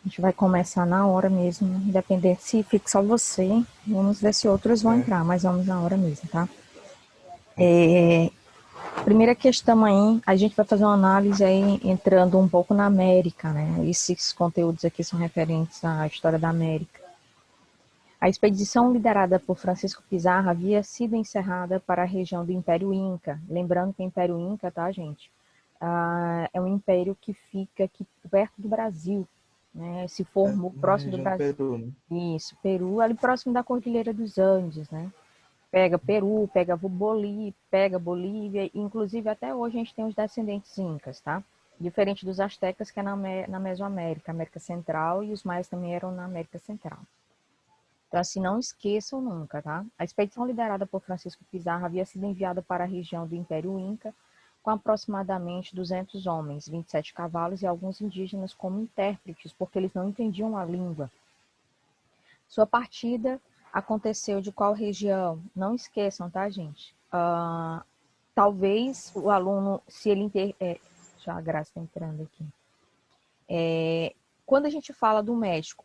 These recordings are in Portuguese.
A gente vai começar na hora mesmo, independente se fique só você. Vamos ver se outros vão É, entrar, mas vamos na hora mesmo, tá? ok. Primeira questão aí, a gente vai fazer uma análise aí entrando um pouco na América, né? Esses conteúdos aqui são referentes à história da América. A expedição liderada por Francisco Pizarro havia sido encerrada para a região do Império Inca. Lembrando que o Império Inca, tá, gente? É um império que fica aqui perto do Brasil, né? Se É, formou na próximo do região do Brasil. Peru, né? Isso, Peru, ali próximo da Cordilheira dos Andes, né? Pega Peru, pega Bolívia, inclusive até hoje a gente tem os descendentes incas, tá? Diferente dos astecas, que é na Mesoamérica, América Central, e os maias também eram na América Central. Então, assim, não esqueçam nunca, tá? A expedição liderada por Francisco Pizarro havia sido enviada para a região do Império Inca, com aproximadamente 200 homens, 27 cavalos e alguns indígenas como intérpretes, porque eles não entendiam a língua. Sua partida aconteceu de qual região? Não esqueçam, tá, gente? Talvez o aluno, se ele... já a Graça está entrando aqui. Quando a gente fala do México,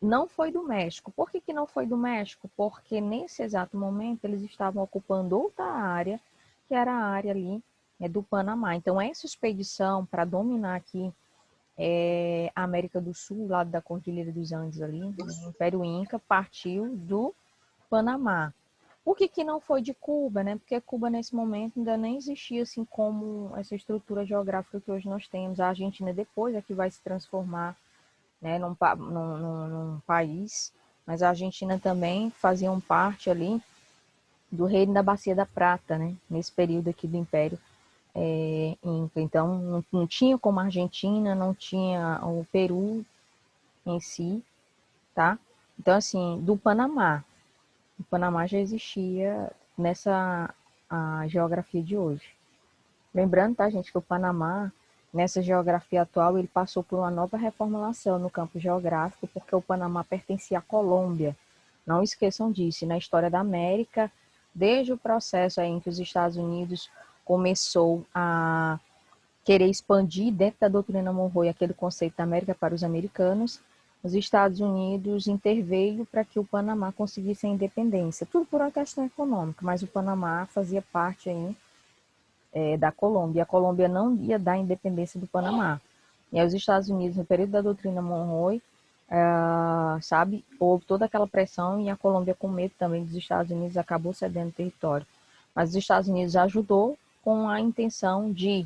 não foi do México. Por que não foi do México? Porque nesse exato momento eles estavam ocupando outra área, que era a área ali do Panamá. Então, essa expedição para dominar aqui a América do Sul, lado da Cordilheira dos Andes ali, o Império Inca, partiu do Panamá. Por que não foi de Cuba, né? Porque Cuba, nesse momento, ainda nem existia assim como essa estrutura geográfica que hoje nós temos. A Argentina depois é que vai se transformar, né, num país, mas a Argentina também faziam parte ali do reino da Bacia da Prata, né? Nesse período aqui do Império Inca. Então, não tinha como a Argentina, não tinha o Peru em si, tá? Então, assim, do Panamá. O Panamá já existia nessa a geografia de hoje. Lembrando, tá, gente, que o Panamá, nessa geografia atual, ele passou por uma nova reformulação no campo geográfico, porque o Panamá pertencia à Colômbia. Não esqueçam disso. E na história da América, desde o processo aí em que os Estados Unidos começou a querer expandir dentro da doutrina Monroe aquele conceito da América para os americanos, os Estados Unidos interveio para que o Panamá conseguisse a independência. Tudo por uma questão econômica, mas o Panamá fazia parte aí, da Colômbia. A Colômbia não ia dar a independência do Panamá. E aí os Estados Unidos, no período da doutrina Monroe, sabe, houve toda aquela pressão e a Colômbia, com medo também dos Estados Unidos, acabou cedendo território. Mas os Estados Unidos ajudou com a intenção de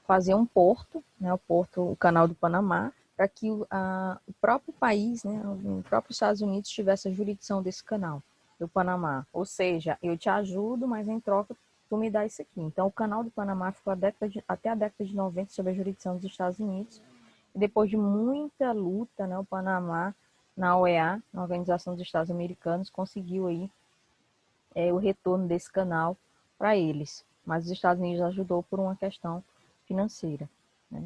fazer um porto, né, o Canal do Panamá, para que o próprio país, né, o próprio Estados Unidos tivesse a jurisdição desse canal, do Panamá. Ou seja, eu te ajudo, mas em troca tu me dá isso aqui. Então, o Canal do Panamá ficou até a década de 90 sob a jurisdição dos Estados Unidos. E depois de muita luta, né, o Panamá, na OEA, na Organização dos Estados Americanos, conseguiu aí o retorno desse canal para eles. Mas os Estados Unidos ajudou por uma questão financeira, né?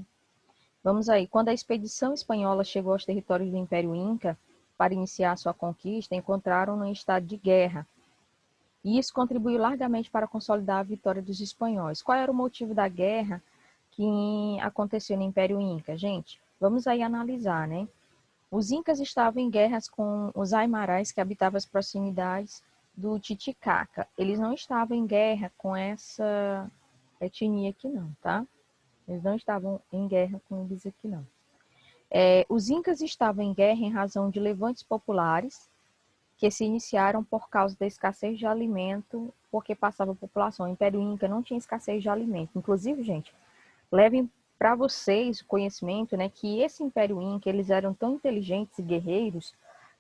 Vamos aí. Quando a expedição espanhola chegou aos territórios do Império Inca para iniciar sua conquista, encontraram-no em estado de guerra. E isso contribuiu largamente para consolidar a vitória dos espanhóis. Qual era o motivo da guerra que aconteceu no Império Inca? Gente, vamos aí analisar, né? Os incas estavam em guerras com os aimarais que habitavam as proximidades do Titicaca. Eles não estavam em guerra com essa etnia aqui não, tá? Eles não estavam em guerra com eles aqui não. Os incas estavam em guerra em razão de levantes populares que se iniciaram por causa da escassez de alimento, porque passava a população. O Império Inca não tinha escassez de alimento. Inclusive, gente, levem para vocês o conhecimento, né, que esse Império Inca, eles eram tão inteligentes e guerreiros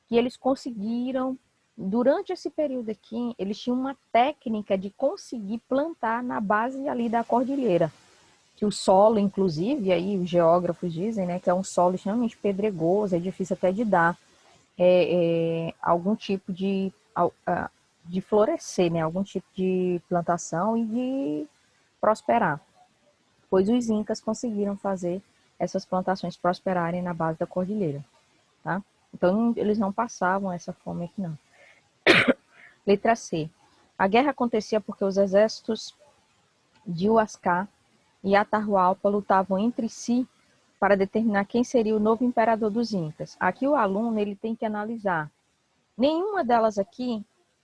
que eles conseguiram, durante esse período aqui, eles tinham uma técnica de conseguir plantar na base ali da cordilheira. Que o solo, inclusive, aí os geógrafos dizem, né, que é um solo extremamente pedregoso, é difícil até de dar algum tipo de florescer, né, algum tipo de plantação e de prosperar, pois os incas conseguiram fazer essas plantações prosperarem na base da cordilheira, tá? Então eles não passavam essa fome aqui não. Letra C. A guerra acontecia porque os exércitos de Huascar e Atahualpa lutavam entre si para determinar quem seria o novo imperador dos Incas. Aqui o aluno ele tem que analisar. Nenhuma delas aqui,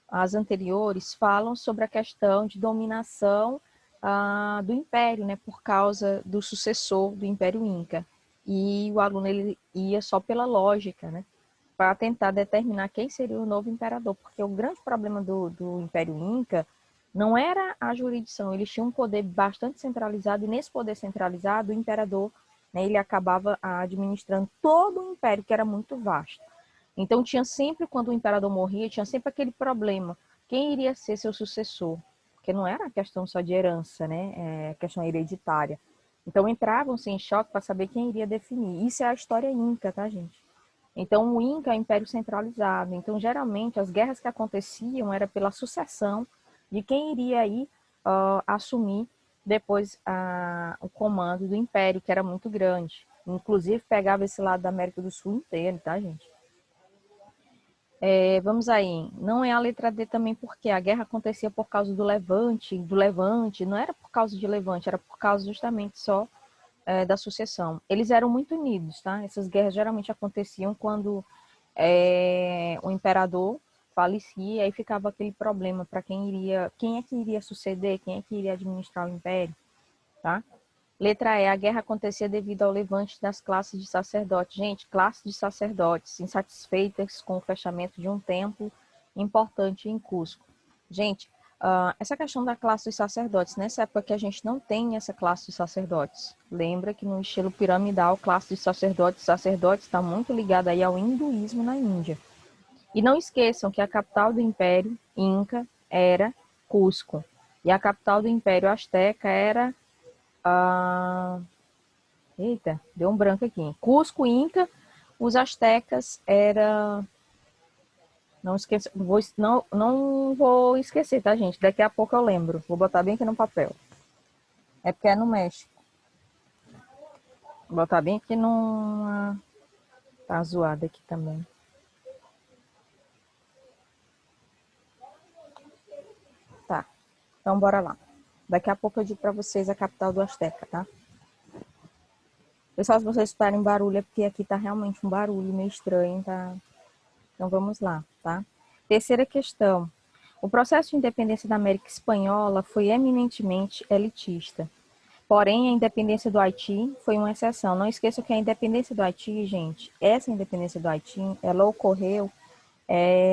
as anteriores, falam sobre a questão de dominação do império, né, por causa do sucessor do Império Inca. E o aluno ele ia só pela lógica, né, para tentar determinar quem seria o novo imperador, porque o grande problema do Império Inca não era a jurisdição, eles tinham um poder bastante centralizado, e nesse poder centralizado, o imperador, né, ele acabava administrando todo o império, que era muito vasto. Então, tinha sempre, quando o imperador morria, tinha sempre aquele problema, quem iria ser seu sucessor? Porque não era questão só de herança, né, questão hereditária. Então, entravam-se em choque para saber quem iria definir. Isso é a história Inca, tá, gente? Então, o Inca é império centralizado. Então, geralmente, as guerras que aconteciam era pela sucessão de quem iria aí assumir depois o comando do império, que era muito grande. Inclusive, pegava esse lado da América do Sul inteiro, tá, gente? Vamos aí. Não é a letra D também, porque a guerra acontecia por causa do Levante, não era por causa de Levante, era por causa justamente só da sucessão. Eles eram muito unidos, tá? Essas guerras geralmente aconteciam quando o imperador falecia, aí ficava aquele problema para quem é que iria suceder, quem é que iria administrar o império, tá? Letra E, a guerra acontecia devido ao levante das classes de sacerdotes. Gente, classes de sacerdotes insatisfeitas com o fechamento de um templo importante em Cusco. Gente, essa questão da classe dos sacerdotes, nessa época que a gente não tem essa classe de sacerdotes. Lembra que no estilo piramidal, classe de sacerdotes está muito ligada aí ao hinduísmo na Índia. E não esqueçam que a capital do Império Inca era Cusco. E a capital do Império Azteca era eita, deu um branco aqui. Cusco, Inca, os astecas era. Não esqueça, não vou esquecer, tá, gente? Daqui a pouco eu lembro. Vou botar bem aqui no papel. É porque é no México. Vou botar bem aqui numa. Tá zoado aqui também. Tá. Então bora lá. Daqui a pouco eu digo pra vocês a capital do Azteca, tá? Pessoal, se vocês escutarem barulho, é porque aqui tá realmente um barulho meio estranho, tá? Então vamos lá, tá? Terceira questão. O processo de independência da América Espanhola foi eminentemente elitista. Porém, a independência do Haiti foi uma exceção. Não esqueçam que a independência do Haiti, gente, essa independência do Haiti, ela ocorreu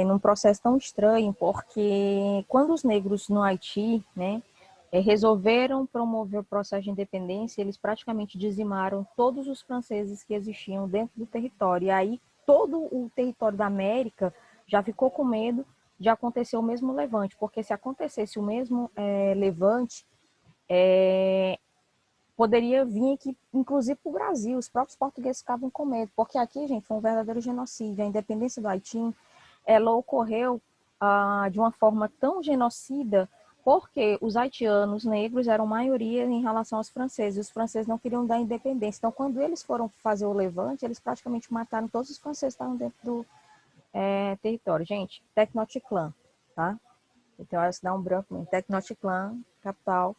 num processo tão estranho, porque quando os negros no Haiti, né, resolveram promover o processo de independência, eles praticamente dizimaram todos os franceses que existiam dentro do território. E aí, todo o território da América já ficou com medo de acontecer o mesmo levante, porque se acontecesse o mesmo levante, poderia vir aqui, inclusive para o Brasil, os próprios portugueses ficavam com medo, porque aqui, gente, foi um verdadeiro genocídio. A independência do Haiti, ela ocorreu de uma forma tão genocida, porque os haitianos negros eram maioria em relação aos franceses. Os franceses não queriam dar independência. Então, quando eles foram fazer o levante, eles praticamente mataram todos os franceses que estavam dentro do território. Gente, Tecnoticlã, tá? Então, ela se dá um branco mesmo. Tecnoticlã, capital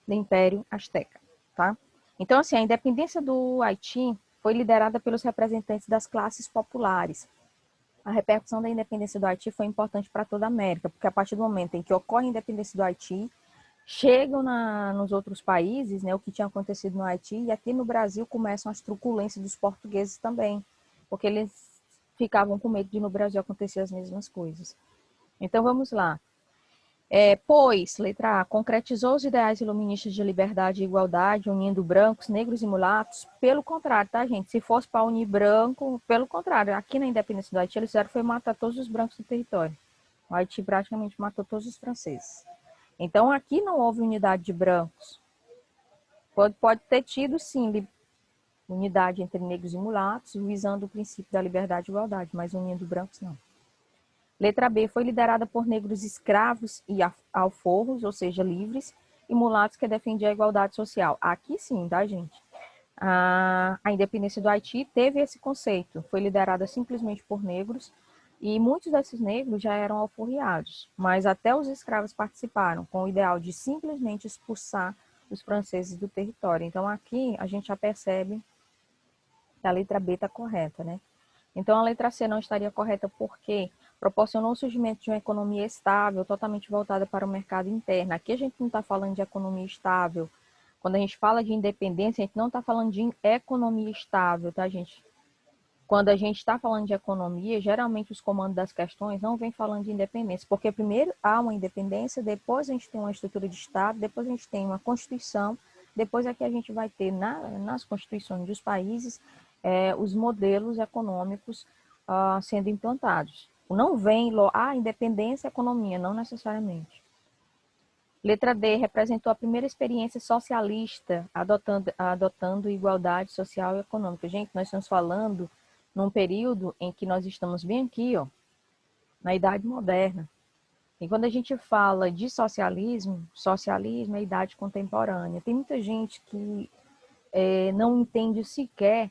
do Império Azteca, tá? Então, assim, a independência do Haiti foi liderada pelos representantes das classes populares. A repercussão da independência do Haiti foi importante para toda a América, porque a partir do momento em que ocorre a independência do Haiti, chegam nos outros países, né, o que tinha acontecido no Haiti, e aqui no Brasil começam as truculências dos portugueses também, porque eles ficavam com medo de no Brasil acontecer as mesmas coisas. Então vamos lá. Pois, letra A, concretizou os ideais iluministas de liberdade e igualdade, unindo brancos, negros e mulatos. Pelo contrário, tá, gente? Se fosse para unir branco, pelo contrário, aqui na independência do Haiti, eles fizeram foi matar todos os brancos do território. O Haiti praticamente matou todos os franceses. Então, aqui não houve unidade de brancos. Pode ter tido, sim, unidade entre negros e mulatos, visando o princípio da liberdade e igualdade, mas unindo brancos, não. Letra B, foi liderada por negros escravos e alforros, ou seja, livres, e mulatos que defendiam a igualdade social. Aqui sim, tá, gente? A independência do Haiti teve esse conceito, foi liderada simplesmente por negros, e muitos desses negros já eram alforriados, mas até os escravos participaram, com o ideal de simplesmente expulsar os franceses do território. Então aqui a gente já percebe A letra B está correta, né? Então, a letra C não estaria correta porque proporcionou o surgimento de uma economia estável, totalmente voltada para o mercado interno. Aqui a gente não está falando de economia estável. Quando a gente fala de independência, a gente não está falando de economia estável, tá, gente? Quando a gente está falando de economia, geralmente os comandos das questões não vêm falando de independência, porque primeiro há uma independência, depois a gente tem uma estrutura de Estado, depois a gente tem uma Constituição, depois é que a gente vai ter nas constituições dos países os modelos econômicos sendo implantados. Não vem independência e economia, não necessariamente. Letra D, representou a primeira experiência socialista adotando igualdade social e econômica. Gente, nós estamos falando num período em que nós estamos bem aqui, ó, na Idade Moderna. E quando a gente fala de socialismo, socialismo é a idade contemporânea. Tem muita gente que não entende sequer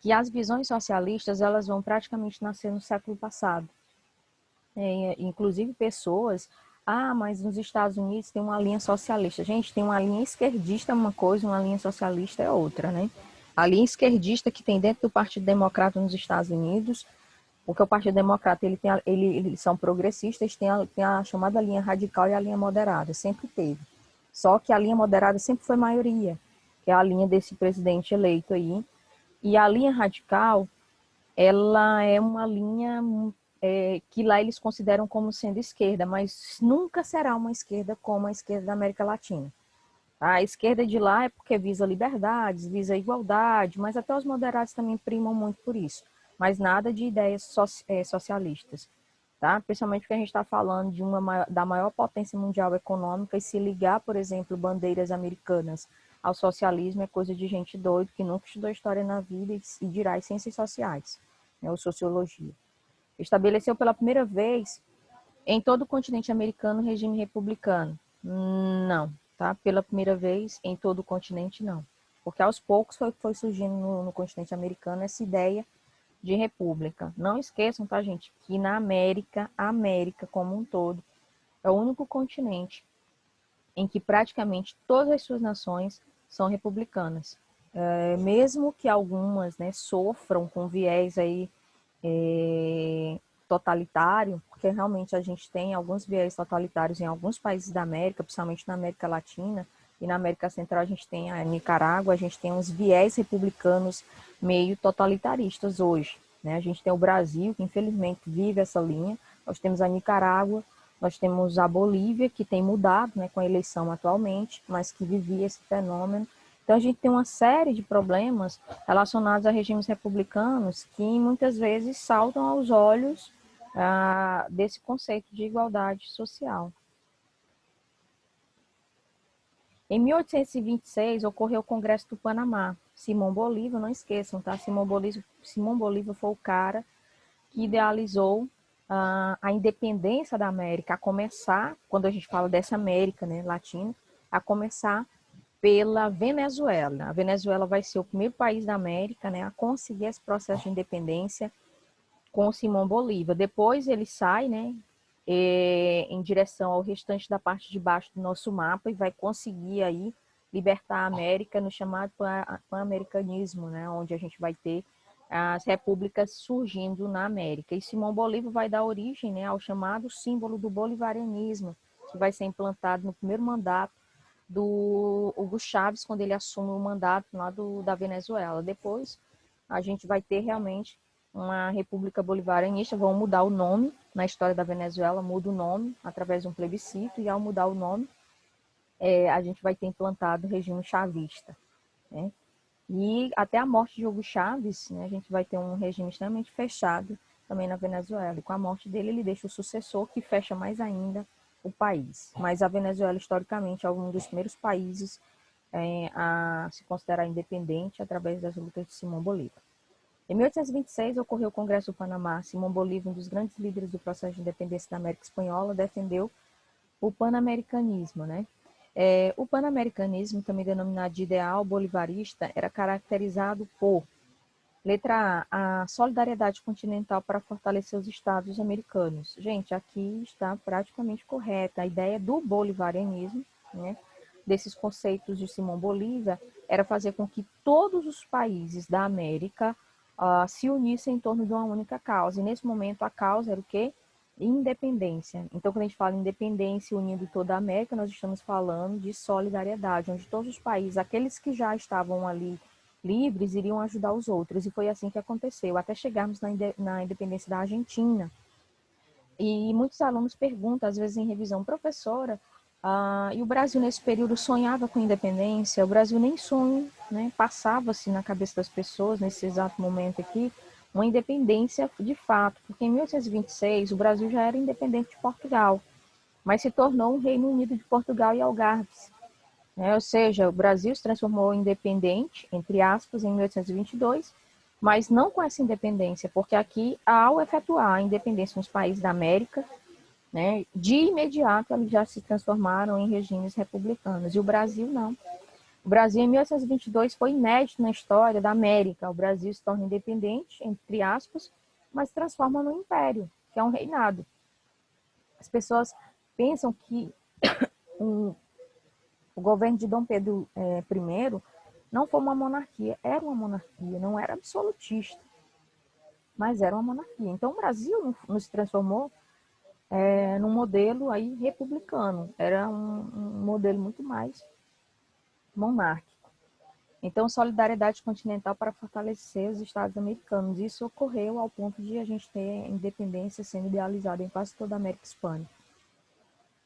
que as visões socialistas elas vão praticamente nascer no século passado. Inclusive pessoas, mas nos Estados Unidos tem uma linha socialista. Gente, tem uma linha esquerdista uma coisa, uma linha socialista é outra, né? A linha esquerdista que tem dentro do Partido Democrata nos Estados Unidos, porque o Partido Democrata eles são progressistas, tem a chamada linha radical e a linha moderada, sempre teve. Só que a linha moderada sempre foi maioria, que é a linha desse presidente eleito aí. E a linha radical, ela é uma linha que lá eles consideram como sendo esquerda, mas nunca será uma esquerda como a esquerda da América Latina. A esquerda de lá é porque visa liberdades, visa igualdade, mas até os moderados também primam muito por isso. Mas nada de ideias socialistas, tá? Principalmente porque a gente está falando da maior potência mundial econômica e se ligar, por exemplo, bandeiras americanas ao socialismo é coisa de gente doida que nunca estudou história na vida e dirá as ciências sociais, né, ou sociologia. Estabeleceu pela primeira vez em todo o continente americano o regime republicano. Não, tá? Pela primeira vez em todo o continente, não. Porque aos poucos foi surgindo no continente americano essa ideia de república. Não esqueçam, tá, gente, que na América, a América como um todo, é o único continente em que praticamente todas as suas nações são republicanas. Mesmo que algumas, né, sofram com viés aí totalitário, porque realmente a gente tem alguns viés totalitários em alguns países da América, principalmente na América Latina e na América Central a gente tem a Nicarágua, a gente tem uns viés republicanos meio totalitaristas hoje, né? A gente tem o Brasil, que infelizmente vive essa linha, nós temos a Nicarágua, nós temos a Bolívia, que tem mudado, né, com a eleição atualmente, mas que vivia esse fenômeno. Então, a gente tem uma série de problemas relacionados a regimes republicanos que muitas vezes saltam aos olhos desse conceito de igualdade social. Em 1826, ocorreu o Congresso do Panamá. Simão Bolívar, não esqueçam, tá? Simão Bolívar foi o cara que idealizou a independência da América, a começar, quando a gente fala dessa América, né, latina, a começar pela Venezuela. A Venezuela vai ser o primeiro país da América, né, a conseguir esse processo de independência com Simão Bolívar. Depois ele sai, né, em direção ao restante da parte de baixo do nosso mapa e vai conseguir aí libertar a América no chamado pan-americanismo, né, onde a gente vai ter as repúblicas surgindo na América. E Simão Bolívar vai dar origem, né, ao chamado símbolo do bolivarianismo, que vai ser implantado no primeiro mandato do Hugo Chávez, quando ele assume o mandato lá da Venezuela. Depois a gente vai ter realmente uma república bolivarianista, vão mudar o nome na história da Venezuela, muda o nome através de um plebiscito, e ao mudar o nome, a gente vai ter implantado o regime chavista, né? E até a morte de Hugo Chávez, né, a gente vai ter um regime extremamente fechado também na Venezuela. E com a morte dele, ele deixa o sucessor, que fecha mais ainda o país. Mas a Venezuela, historicamente, é um dos primeiros países a se considerar independente através das lutas de Simão Bolívar. Em 1826, ocorreu o Congresso do Panamá. Simão Bolívar, um dos grandes líderes do processo de independência da América Espanhola, defendeu o panamericanismo, né? O panamericanismo, também denominado de ideal bolivarista, era caracterizado por, letra A solidariedade continental para fortalecer os estados americanos. Gente, aqui está praticamente correta a ideia do bolivarianismo, né? desses conceitos de Simão Bolívar era fazer com que todos os países da América se unissem em torno de uma única causa. E nesse momento a causa era o quê? Independência. Então, quando a gente fala em independência unindo toda a América, nós estamos falando de solidariedade, onde todos os países, aqueles que já estavam ali livres, iriam ajudar os outros. E foi assim que aconteceu, até chegarmos na independência da Argentina. E muitos alunos perguntam, às vezes em revisão, professora, e o Brasil nesse período sonhava com independência? O Brasil nem sonho, né? Passava-se na cabeça das pessoas, nesse exato momento aqui, uma independência de fato, porque em 1826 o Brasil já era independente de Portugal, mas se tornou um Reino Unido de Portugal e Algarves. Né? Ou seja, o Brasil se transformou em independente, entre aspas, em 1822, mas não com essa independência, porque aqui, ao efetuar a independência nos países da América, né, de imediato eles já se transformaram em regimes republicanos, e o Brasil não. O Brasil, em 1822, foi inédito na história da América. O Brasil se torna independente, entre aspas, mas se transforma num império, que é um reinado. As pessoas pensam que o governo de Dom Pedro I não foi uma monarquia, era uma monarquia, não era absolutista, mas era uma monarquia. Então o Brasil não se transformou num modelo aí republicano, era um modelo muito mais monárquico. Então, solidariedade continental para fortalecer os Estados americanos. Isso ocorreu ao ponto de a gente ter independência sendo idealizada em quase toda a América Hispânica.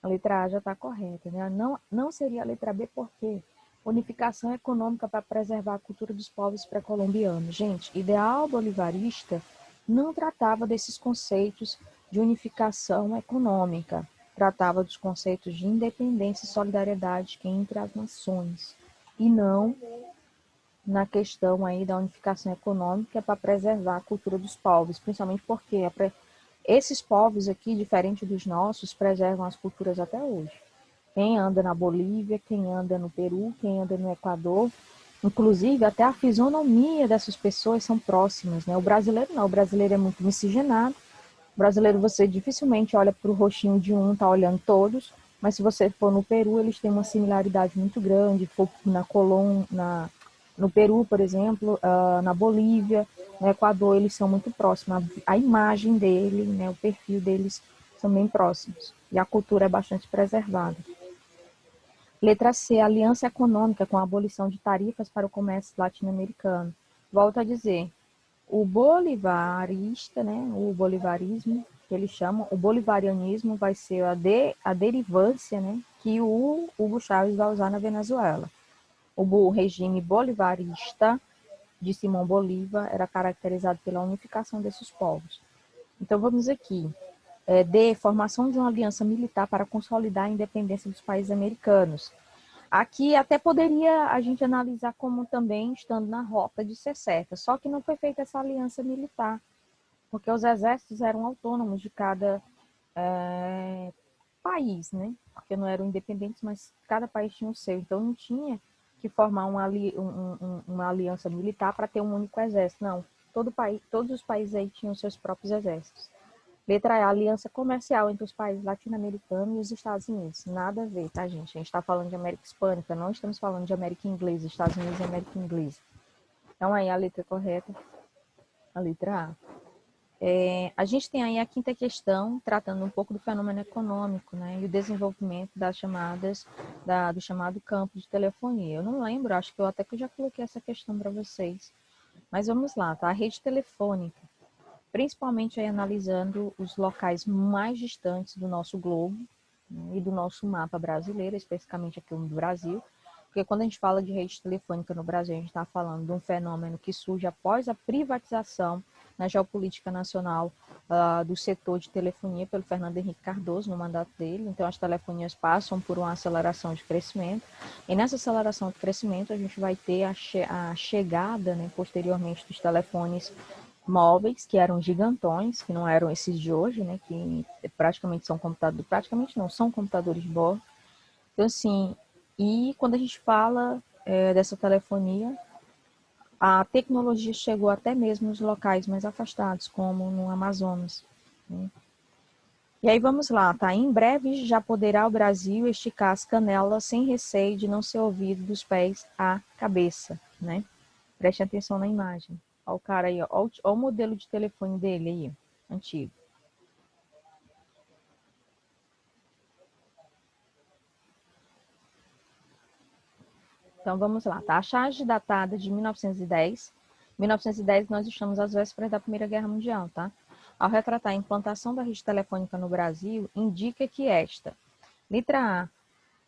A letra A já está correta, né? Não seria a letra B, por quê? Unificação econômica para preservar a cultura dos povos pré-colombianos. Gente, ideal bolivarista não tratava desses conceitos de unificação econômica, tratava dos conceitos de independência e solidariedade entre as nações, e não na questão aí da unificação econômica para preservar a cultura dos povos, principalmente porque esses povos aqui, diferente dos nossos, preservam as culturas até hoje. Quem anda na Bolívia, quem anda no Peru, quem anda no Equador, inclusive até a fisionomia dessas pessoas são próximas, né? O brasileiro não, o brasileiro é muito miscigenado. O brasileiro, você dificilmente olha para o rostinho de um, tá olhando todos, mas se você for no Peru, eles têm uma similaridade muito grande, for no Peru, por exemplo, na Bolívia, no Equador, eles são muito próximos. A imagem dele, né, o perfil deles são bem próximos. E a cultura é bastante preservada. Letra C, aliança econômica com a abolição de tarifas para o comércio latino-americano. Volto a dizer, o bolivarista, né, o bolivarismo, que eles chamam, o bolivarianismo vai ser a derivância, né, que o Hugo Chávez vai usar na Venezuela. O regime bolivarista de Simão Bolívar era caracterizado pela unificação desses povos. Então vamos aqui. D, formação de uma aliança militar para consolidar a independência dos países americanos. Aqui até poderia a gente analisar como também estando na rota de ser certa, só que não foi feita essa aliança militar, porque os exércitos eram autônomos de cada país, né? Porque não eram independentes, mas cada país tinha o seu, então não tinha que formar uma aliança militar para ter um único exército, não. Todos os países aí tinham seus próprios exércitos. Letra A, aliança comercial entre os países latino-americanos e os Estados Unidos. Nada a ver, tá, gente? A gente está falando de América Hispânica, não estamos falando de América Inglesa, Estados Unidos e América Inglesa. Então, aí a letra correta, a letra A. A gente tem aí a quinta questão, tratando um pouco do fenômeno econômico, né, e o desenvolvimento do chamado campo de telefonia. Eu não lembro, acho que eu já coloquei essa questão para vocês. Mas vamos lá, tá? A rede telefônica, principalmente aí analisando os locais mais distantes do nosso globo, né, e do nosso mapa brasileiro, especificamente aqui no Brasil, porque quando a gente fala de rede telefônica no Brasil, a gente está falando de um fenômeno que surge após a privatização na geopolítica nacional do setor de telefonia pelo Fernando Henrique Cardoso, no mandato dele. Então, as telefonias passam por uma aceleração de crescimento, e nessa aceleração de crescimento a gente vai ter a chegada, né, posteriormente, dos telefones móveis, que eram gigantões, que não eram esses de hoje, né, que praticamente são computadores, praticamente não, são computadores de bordo. Então, assim, e quando a gente fala dessa telefonia, a tecnologia chegou até mesmo nos locais mais afastados, como no Amazonas, né? E aí vamos lá, tá? Em breve já poderá o Brasil esticar as canelas sem receio de não ser ouvido dos pés à cabeça, né? Preste atenção na imagem. Olha o cara aí, ó o modelo de telefone dele aí, antigo. Então vamos lá, tá? A charge datada de 1910. 1910 nós estamos às vésperas da Primeira Guerra Mundial, tá? Ao retratar a implantação da rede telefônica no Brasil, indica que esta, letra A,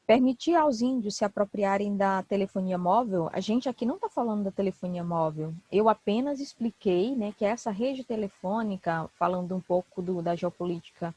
permitir aos índios se apropriarem da telefonia móvel. A gente aqui não está falando da telefonia móvel. Eu apenas expliquei, né, que essa rede telefônica, falando um pouco da geopolítica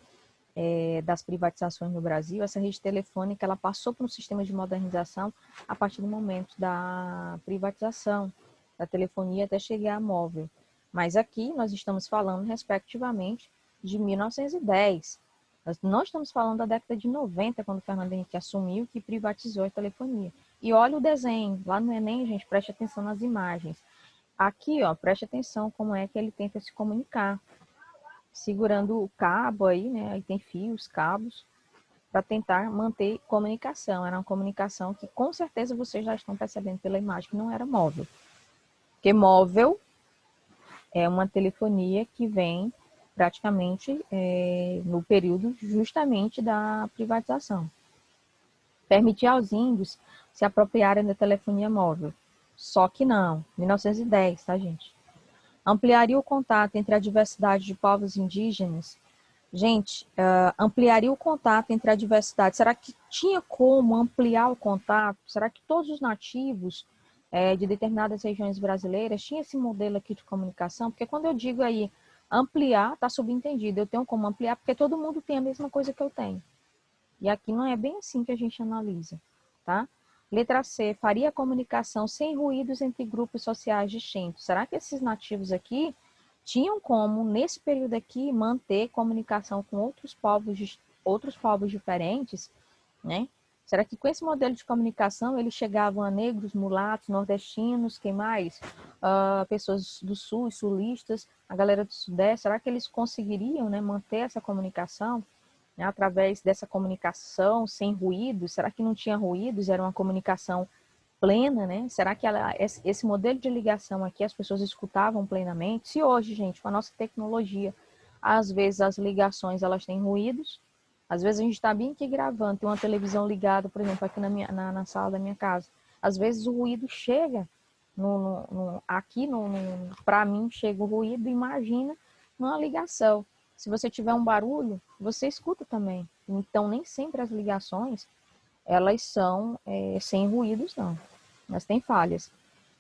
das privatizações no Brasil, essa rede telefônica ela passou por um sistema de modernização a partir do momento da privatização da telefonia até chegar à móvel. Mas aqui nós estamos falando, respectivamente, de 1910. Nós não estamos falando da década de 90, quando o Fernando Henrique assumiu que privatizou a telefonia. E olha o desenho, lá no Enem, gente, preste atenção nas imagens. Aqui, ó, preste atenção como é que ele tenta se comunicar. Segurando o cabo aí, né? Aí tem fios, cabos, para tentar manter comunicação. Era uma comunicação que com certeza vocês já estão percebendo pela imagem que não era móvel. Porque móvel é uma telefonia que vem praticamente no período justamente da privatização. Permitir aos índios se apropriarem da telefonia móvel. Só que não, 1910, tá, gente? Ampliaria o contato entre a diversidade de povos indígenas. Gente, ampliaria o contato entre a diversidade. Será que tinha como ampliar o contato? Será que todos os nativos de determinadas regiões brasileiras tinham esse modelo aqui de comunicação? Porque quando eu digo aí ampliar, está subentendido. Eu tenho como ampliar porque todo mundo tem a mesma coisa que eu tenho. E aqui não é bem assim que a gente analisa, tá? Letra C, faria comunicação sem ruídos entre grupos sociais distintos. Será que esses nativos aqui tinham como, nesse período aqui, manter comunicação com outros povos diferentes, né? Será que com esse modelo de comunicação eles chegavam a negros, mulatos, nordestinos, quem mais? Pessoas do sul, sulistas, a galera do sudeste, será que eles conseguiriam, né, manter essa comunicação, né, através dessa comunicação sem ruídos? Será que não tinha ruídos? Era uma comunicação plena, né? Será que esse modelo de ligação aqui as pessoas escutavam plenamente? Se hoje, gente, com a nossa tecnologia, às vezes as ligações elas têm ruídos, às vezes a gente está bem aqui gravando, tem uma televisão ligada, por exemplo, aqui na sala da minha casa. Às vezes o ruído chega aqui, para mim chega o ruído, imagina numa ligação. Se você tiver um barulho, você escuta também. Então, nem sempre as ligações elas são sem ruídos, não. Mas tem falhas.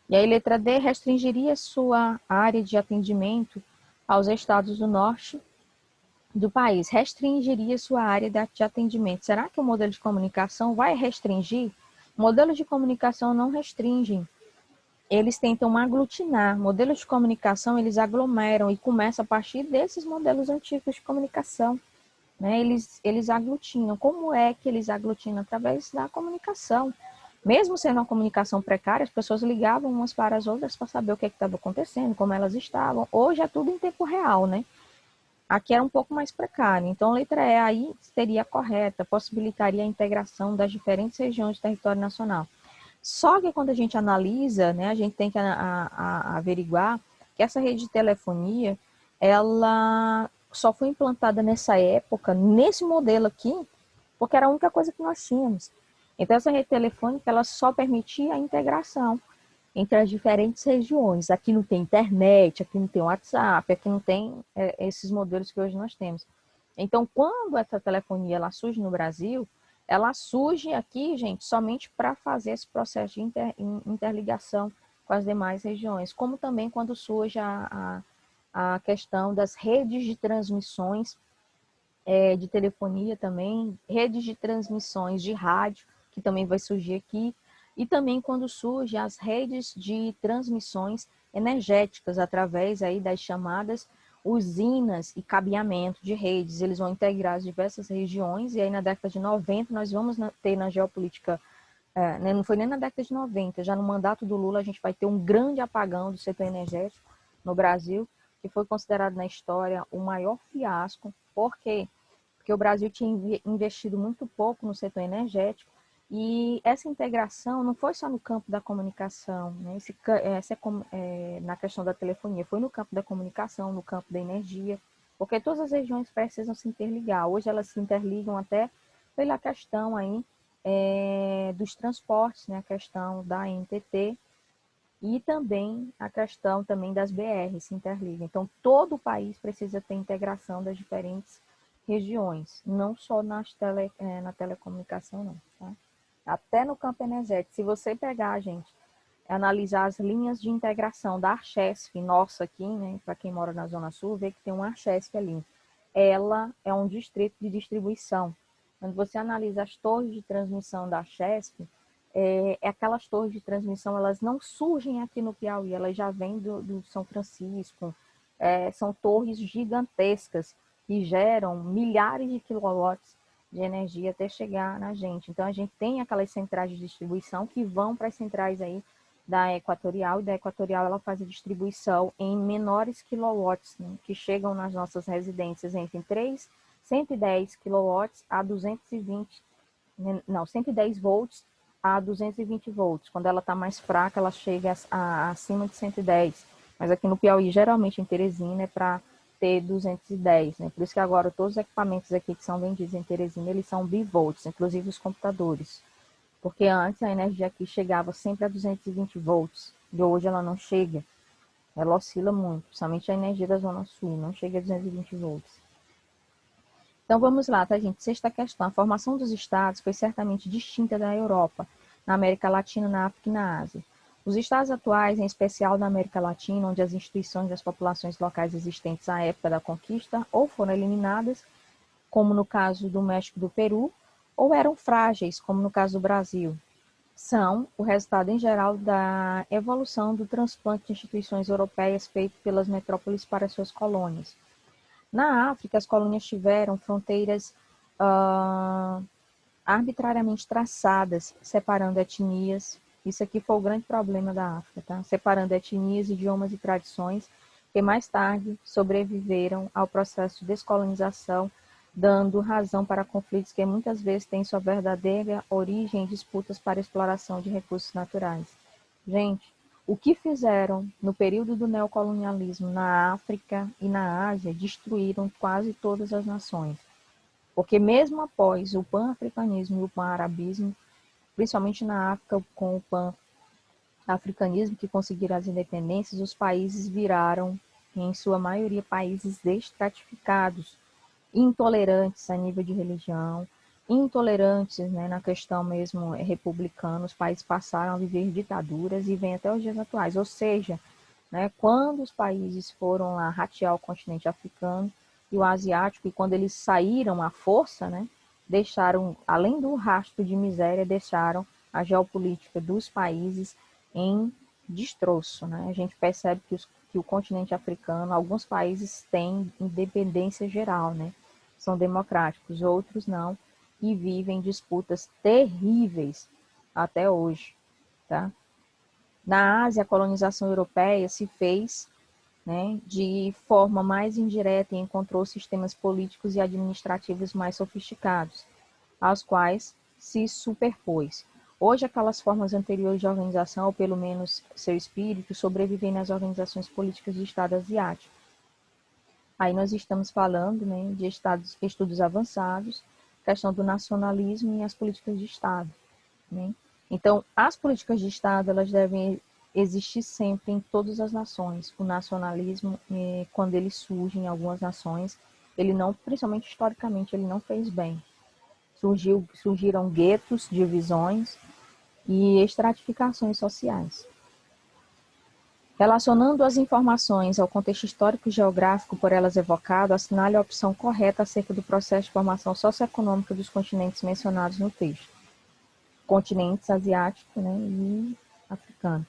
E aí, letra D, restringiria sua área de atendimento aos estados do norte do país. Restringiria sua área de atendimento. Será que o modelo de comunicação vai restringir? Modelos de comunicação não restringem. Eles tentam aglutinar. Modelos de comunicação, eles aglomeram e começa a partir desses modelos antigos de comunicação. Né? Eles aglutinam. Como é que eles aglutinam? Através da comunicação. Mesmo sendo uma comunicação precária, as pessoas ligavam umas para as outras para saber o que estava acontecendo, como elas estavam. Hoje é tudo em tempo real, né? Aqui era um pouco mais precário. Então, a letra E aí seria correta, possibilitaria a integração das diferentes regiões do território nacional. Só que quando a gente analisa, né, a gente tem que averiguar que essa rede de telefonia, ela só foi implantada nessa época, nesse modelo aqui, porque era a única coisa que nós tínhamos. Então, essa rede telefônica, ela só permitia a integração entre as diferentes regiões. Aqui não tem internet, aqui não tem WhatsApp, aqui não tem esses modelos que hoje nós temos. Então, quando essa telefonia ela surge no Brasil, ela surge aqui, gente, somente para fazer esse processo de interligação com as demais regiões, como também quando surge a questão das redes de transmissões de telefonia também, redes de transmissões de rádio, que também vai surgir aqui, e também quando surgem as redes de transmissões energéticas, através aí das chamadas usinas e cabeamento de redes. Eles vão integrar as diversas regiões, e aí na década de 90 nós vamos ter na geopolítica, não foi nem na década de 90, já no mandato do Lula a gente vai ter um grande apagão do setor energético no Brasil, que foi considerado na história o maior fiasco. Por quê? Porque porque o Brasil tinha investido muito pouco no setor energético, e essa integração não foi só no campo da comunicação, né? Na questão da telefonia, foi no campo da comunicação, no campo da energia, porque todas as regiões precisam se interligar. Hoje elas se interligam até pela questão aí dos transportes, né? A questão da NTT e também a questão também das BRs se interligam. Então, todo o país precisa ter integração das diferentes regiões, não só na telecomunicação, não, tá? Até no campo energético. Se você pegar, gente, analisar as linhas de integração da Archesf, nossa aqui, né, para quem mora na Zona Sul, vê que tem uma Archesf ali. Ela é um distrito de distribuição. Quando você analisa as torres de transmissão da Archesf, aquelas torres de transmissão, elas não surgem aqui no Piauí, elas já vêm do São Francisco, são torres gigantescas que geram milhares de quilowatts de energia até chegar na gente. Então, a gente tem aquelas centrais de distribuição que vão para as centrais aí da Equatorial, e da Equatorial ela faz a distribuição em menores quilowatts, né, que chegam nas nossas residências entre 110 quilowatts a 220, não, 110 volts a 220 volts. Quando ela está mais fraca, ela chega acima de 110. Mas aqui no Piauí, geralmente em Teresina, é para ter 210, né? Por isso que agora todos os equipamentos aqui que são vendidos em Teresina, eles são bivolts, inclusive os computadores. Porque antes a energia aqui chegava sempre a 220 volts, e hoje ela não chega. Ela oscila muito, principalmente a energia da Zona Sul, não chega a 220 volts. Então vamos lá, tá, gente? Sexta questão. A formação dos estados foi certamente distinta da Europa, na América Latina, na África e na Ásia. Os estados atuais, em especial na América Latina, onde as instituições das populações locais existentes à época da conquista ou foram eliminadas, como no caso do México e do Peru, ou eram frágeis, como no caso do Brasil, são o resultado em geral da evolução do transplante de instituições europeias feito pelas metrópoles para suas colônias. Na África, as colônias tiveram fronteiras arbitrariamente traçadas, separando etnias. Isso aqui foi o grande problema da África, tá? Separando etnias, idiomas e tradições que mais tarde sobreviveram ao processo de descolonização, dando razão para conflitos que muitas vezes têm sua verdadeira origem em disputas para exploração de recursos naturais. Gente, o que fizeram no período do neocolonialismo na África e na Ásia destruíram quase todas as nações. Porque mesmo após o pan-africanismo e o pan-arabismo, principalmente na África com o pan-africanismo que conseguiram as independências, os países viraram, em sua maioria, países destratificados, intolerantes a nível de religião, intolerantes, né, na questão mesmo republicana, os países passaram a viver ditaduras e vem até os dias atuais. Ou seja, né, quando os países foram lá ratear o continente africano e o asiático, e quando eles saíram à força, né, deixaram, além do rastro de miséria, deixaram a geopolítica dos países em destroço, né? A gente percebe que o continente africano, alguns países têm independência geral, né? São democráticos, outros não, e vivem disputas terríveis até hoje, tá? Na Ásia, a colonização europeia se fez, né, de forma mais indireta e encontrou sistemas políticos e administrativos mais sofisticados, aos quais se superpôs. Hoje, aquelas formas anteriores de organização, ou pelo menos seu espírito, sobrevivem nas organizações políticas de Estado asiático. Aí nós estamos falando, né, de estudos avançados, questão do nacionalismo e as políticas de Estado, né? Então, as políticas de Estado, elas devem existir sempre em todas as nações. O nacionalismo, quando ele surge em algumas nações, ele não, principalmente historicamente, ele não fez bem. Surgiram guetos, divisões e estratificações sociais. Relacionando as informações ao contexto histórico e geográfico por elas evocado, assinale a opção correta acerca do processo de formação socioeconômica dos continentes mencionados no texto. Continentes asiático, né, e africano,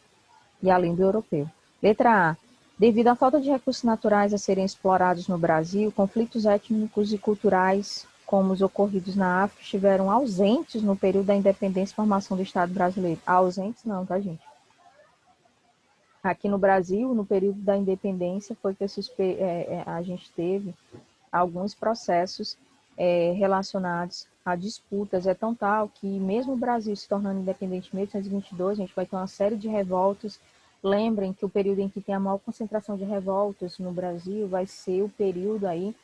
e além do europeu. Letra A. Devido à falta de recursos naturais a serem explorados no Brasil, conflitos étnicos e culturais, como os ocorridos na África, estiveram ausentes no período da independência e formação do Estado brasileiro. Ausentes não, tá, gente? Aqui no Brasil, no período da independência, foi que a gente teve alguns processos relacionados a disputas. É tão tal que mesmo o Brasil se tornando independente em 1822, a gente vai ter uma série de revoltas. Lembrem que o período em que tem a maior concentração de revoltas no Brasil vai ser o período aí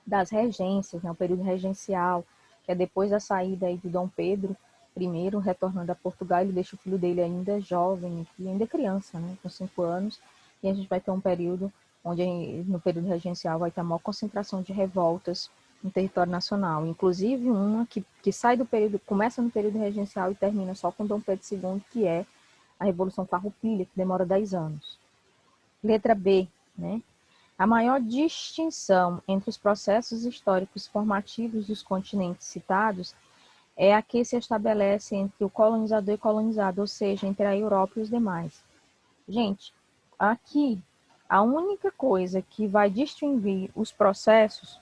das regências, né? O período regencial, que é depois da saída aí de Dom Pedro I, retornando a Portugal. Ele deixa o filho dele ainda jovem, ainda criança, né? Com 5 anos, e a gente vai ter um período onde, no período regencial, vai ter a maior concentração de revoltas no território nacional, inclusive uma que sai do período, começa no período regencial e termina só com Dom Pedro II, que é a Revolução Farroupilha, que demora 10 anos. Letra B, né? A maior distinção entre os processos históricos formativos dos continentes citados é a que se estabelece entre o colonizador e colonizado, ou seja, entre a Europa e os demais. Gente, aqui a única coisa que vai distinguir os processos,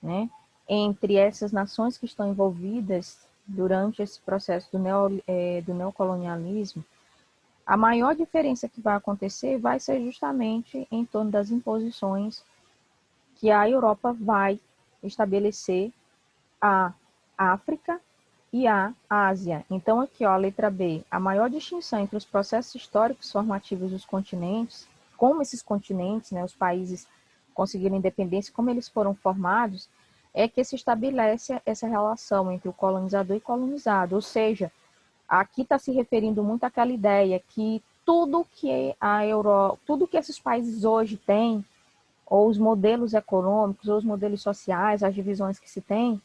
né, entre essas nações que estão envolvidas durante esse processo do neocolonialismo, a maior diferença que vai acontecer vai ser justamente em torno das imposições que a Europa vai estabelecer à África e à Ásia. Então, aqui, ó, a letra B, a maior distinção entre os processos históricos formativos dos continentes, como esses continentes, né, os países conseguiram independência, como eles foram formados, é que se estabelece essa relação entre o colonizador e colonizado, ou seja, aqui está se referindo muito àquela ideia que tudo que a Europa, tudo que esses países hoje têm, ou os modelos econômicos, ou os modelos sociais, as divisões que se têm,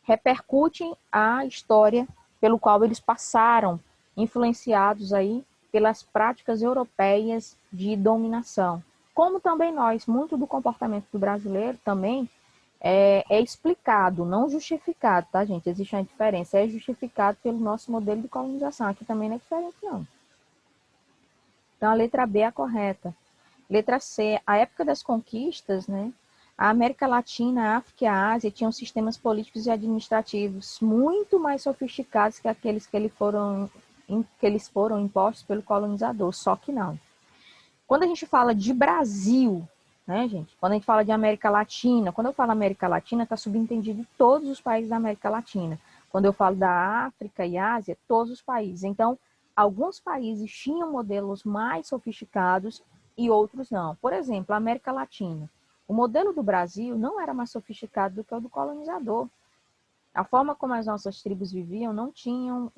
repercutem a história pelo qual eles passaram, influenciados aí pelas práticas europeias de dominação. Como também nós, muito do comportamento do brasileiro também é explicado, não justificado, tá, gente? Existe uma diferença, é justificado pelo nosso modelo de colonização. Aqui também não é diferente, não. Então, a letra B é a correta. Letra C, a época das conquistas, né? A América Latina, a África e a Ásia tinham sistemas políticos e administrativos muito mais sofisticados que aqueles que eles foram impostos pelo colonizador, só que não. Quando a gente fala de Brasil, né, gente? Quando a gente fala de América Latina, quando eu falo América Latina, está subentendido todos os países da América Latina. Quando eu falo da África e Ásia, todos os países. Então, alguns países tinham modelos mais sofisticados e outros não. Por exemplo, a América Latina. O modelo do Brasil não era mais sofisticado do que o do colonizador. A forma como as nossas tribos viviam não tinham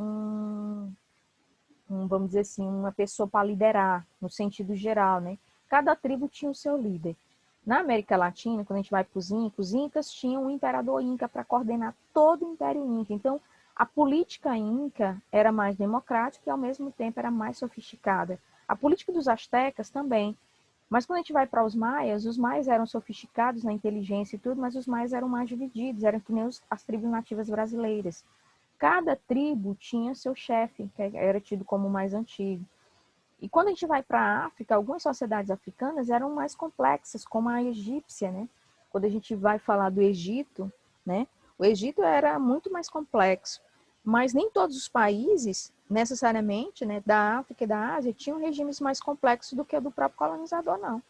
vamos dizer assim, uma pessoa para liderar, no sentido geral, né? Cada tribo tinha o seu líder. Na América Latina, quando a gente vai para os incas tinham um imperador inca para coordenar todo o Império Inca. Então, a política inca era mais democrática e, ao mesmo tempo, era mais sofisticada. A política dos astecas também. Mas quando a gente vai para os maias eram sofisticados na inteligência e tudo, mas os maias eram mais divididos, eram que nem as tribos nativas brasileiras. Cada tribo tinha seu chefe, que era tido como o mais antigo. E quando a gente vai para a África, algumas sociedades africanas eram mais complexas, como a egípcia, né? Quando a gente vai falar do Egito, né? O Egito era muito mais complexo, mas nem todos os países, necessariamente, né, da África e da Ásia, tinham regimes mais complexos do que o do próprio colonizador, não.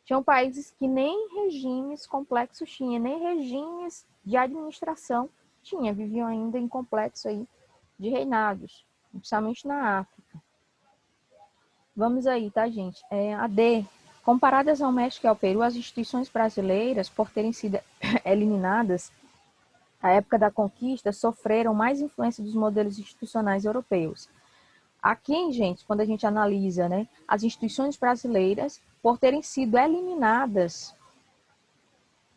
Tinham países que nem regimes complexos tinham, nem regimes de administração tinha, viviam ainda em complexo aí de reinados, principalmente na África. Vamos aí, tá, gente? A D. Comparadas ao México e ao Peru, as instituições brasileiras, por terem sido eliminadas à época da conquista, sofreram mais influência dos modelos institucionais europeus. Aqui, gente, quando a gente analisa, né, as instituições brasileiras, por terem sido eliminadas,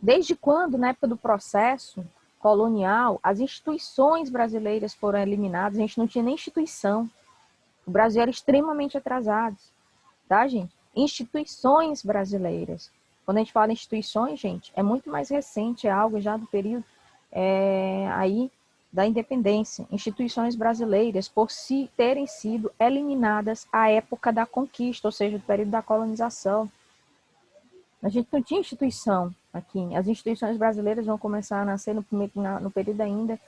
desde quando, na época do processo colonial, as instituições brasileiras foram eliminadas, a gente não tinha nem instituição. O Brasil era extremamente atrasado, tá, gente? Instituições brasileiras. Quando a gente fala em instituições, gente, é muito mais recente, é algo já do período aí da independência. Instituições brasileiras, por terem sido eliminadas à época da conquista, ou seja, do período da colonização. A gente não tinha instituição aqui. As instituições brasileiras vão começar a nascer no período ainda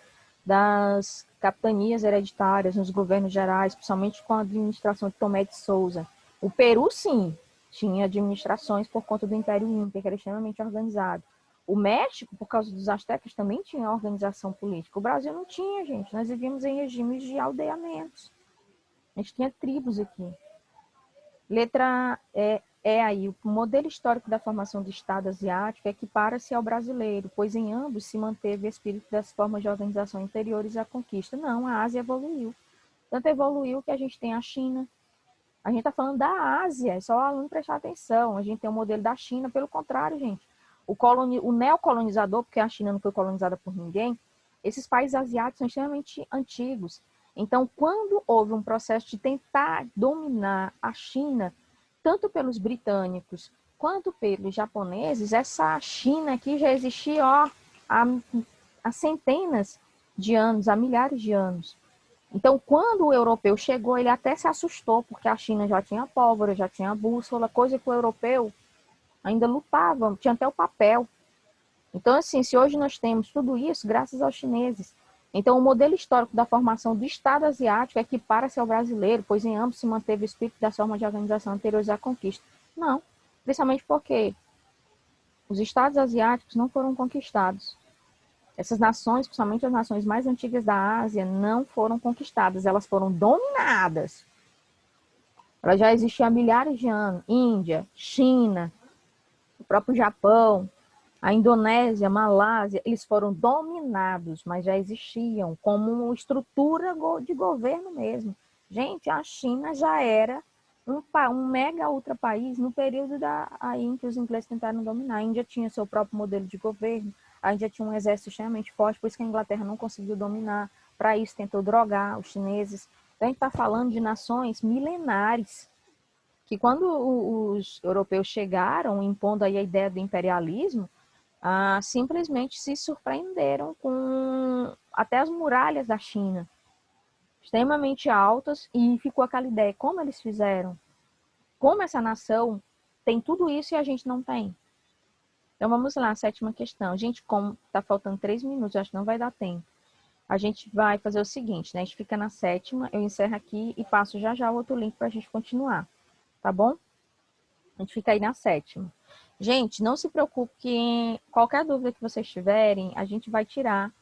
das capitanias hereditárias, nos governos gerais, principalmente com a administração de Tomé de Souza. O Peru, sim, tinha administrações por conta do Império Inca, que era extremamente organizado. O México, por causa dos astecas, também tinha organização política. O Brasil não tinha, gente. Nós vivíamos em regimes de aldeamentos. A gente tinha tribos aqui. Letra é aí, o modelo histórico da formação do Estado asiático equipara-se ao brasileiro, pois em ambos se manteve o espírito das formas de organização anteriores à conquista. Não, a Ásia evoluiu. Tanto evoluiu que a gente tem a China. A gente está falando da Ásia, é só o aluno prestar atenção. A gente tem o modelo da China, pelo contrário, gente. O neocolonizador, porque a China não foi colonizada por ninguém, esses países asiáticos são extremamente antigos. Então, quando houve um processo de tentar dominar a China, tanto pelos britânicos quanto pelos japoneses, essa China aqui já existia há centenas de anos, há milhares de anos. Então, quando o europeu chegou, ele até se assustou, porque a China já tinha pólvora, já tinha bússola, coisa que o europeu ainda lutava, tinha até o papel. Então, assim, se hoje nós temos tudo isso, graças aos chineses. Então, o modelo histórico da formação do Estado asiático equipara-se ao brasileiro, pois em ambos se manteve o espírito das formas de organização anteriores à conquista. Não, principalmente porque os Estados asiáticos não foram conquistados. Essas nações, principalmente as nações mais antigas da Ásia, não foram conquistadas, elas foram dominadas. Elas já existiam há milhares de anos. Índia, China, o próprio Japão, a Indonésia, a Malásia, eles foram dominados, mas já existiam como estrutura de governo mesmo. Gente, a China já era um mega ultra país no período aí em que os ingleses tentaram dominar. A Índia tinha seu próprio modelo de governo, a Índia tinha um exército extremamente forte, por isso que a Inglaterra não conseguiu dominar. Para isso tentou drogar os chineses. Então a gente está falando de nações milenares, que quando os europeus chegaram, impondo aí a ideia do imperialismo, simplesmente se surpreenderam com até as muralhas da China, extremamente altas, e ficou aquela ideia, como eles fizeram? Como essa nação tem tudo isso e a gente não tem? Então vamos lá, a sétima questão. Gente, como está faltando 3 minutos, acho que não vai dar tempo. A gente vai fazer o seguinte, né? A gente fica na sétima, eu encerro aqui e passo já já o outro link para a gente continuar, tá bom? A gente fica aí na sétima. Gente, não se preocupe que qualquer dúvida que vocês tiverem, a gente vai tirar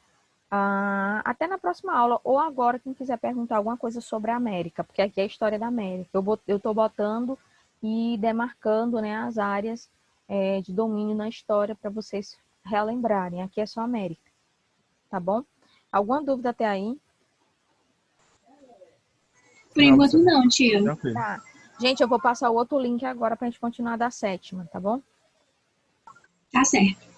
até na próxima aula, ou agora, quem quiser perguntar alguma coisa sobre a América, porque aqui é a história da América. Eu estou botando e demarcando, né, as áreas de domínio na história para vocês relembrarem. Aqui é só América, tá bom? Alguma dúvida até aí? Por enquanto não, tia. Tá. Gente, eu vou passar o outro link agora para a gente continuar da sétima, tá bom? Tá certo.